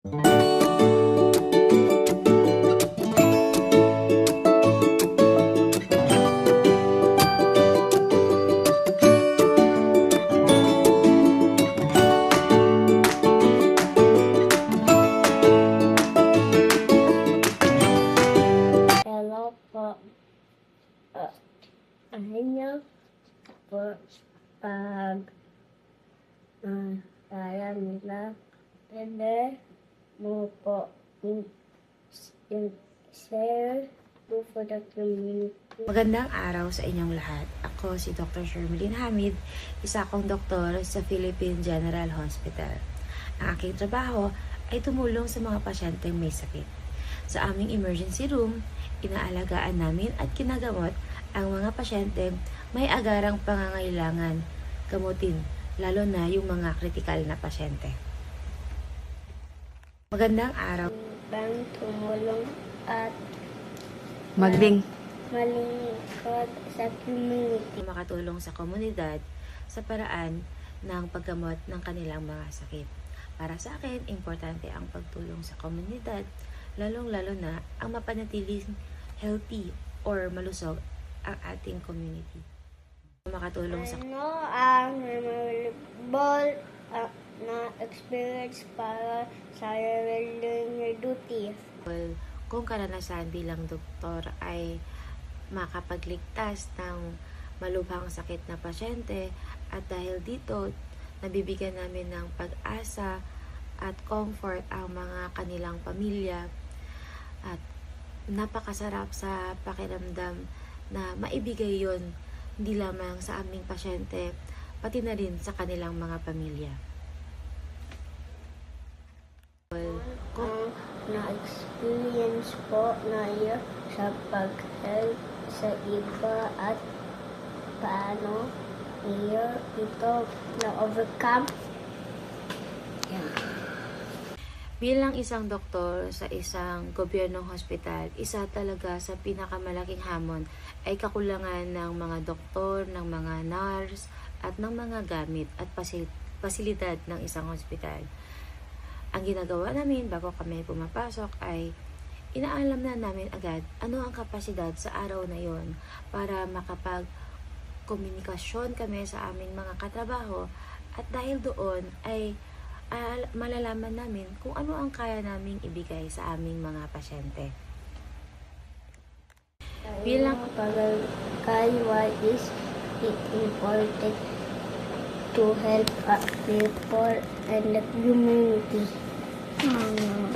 Hello po. Ano po pag kaya nila pwede mo po share po for the community. Magandang araw sa inyong lahat. Ako si Dr. Shermelyn Hamid, isa akong doktor sa Philippine General Hospital. Ang aking trabaho ay tumulong sa mga pasyenteng may sakit. Sa aming emergency room, inaalagaan namin at kinagamot ang mga pasyenteng may agarang pangangailangan gamutin, lalo na yung mga kritikal na pasyente. Magandang araw. Bang tumulong at Malingkod sa community. makatulong sa komunidad sa paraan ng paggamot ng kanilang mga sakit. Para sa akin, importante ang pagtulong sa komunidad, lalong-lalo na ang mapanatiling healthy or malusog ang ating community. Makatulong sa Ano ang memorable na experience para sa your duty? kung karanasan bilang doktor ay makapagligtas ng malubhang sakit na pasyente, at dahil dito nabibigyan namin ng pag-asa at comfort ang mga kanilang pamilya, at napakasarap sa pakiramdam na maibigay yon hindi lamang sa aming pasyente, pati na rin sa kanilang mga pamilya. Na-experience po na sa pag-help sa iba at paano ito na-overcome. Bilang isang doktor sa isang gobyernong hospital, isa talaga sa pinakamalaking hamon ay kakulangan ng mga doktor, ng mga nurse, at ng mga gamit at pasilidad ng isang hospital. Ang ginagawa namin bago kami pumapasok ay inaalam na namin agad ano ang kapasidad sa araw na yon para makapag-komunikasyon kami sa aming mga katrabaho, at dahil doon ay malalaman namin kung ano ang kaya naming ibigay sa aming mga pasyente. Bilang why is it important to help people and the community?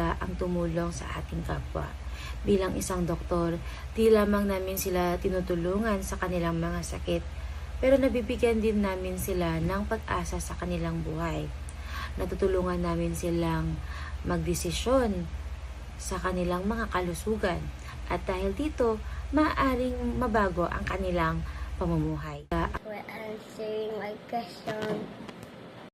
Ang tumulong sa ating kapwa. Bilang isang doktor, di lamang namin sila tinutulungan sa kanilang mga sakit, pero nabibigyan din namin sila ng pag-asa sa kanilang buhay. Natutulungan namin silang magdesisyon sa kanilang mga kalusugan, at dahil dito, maaaring mabago ang kanilang pamumuhay. For answering my question.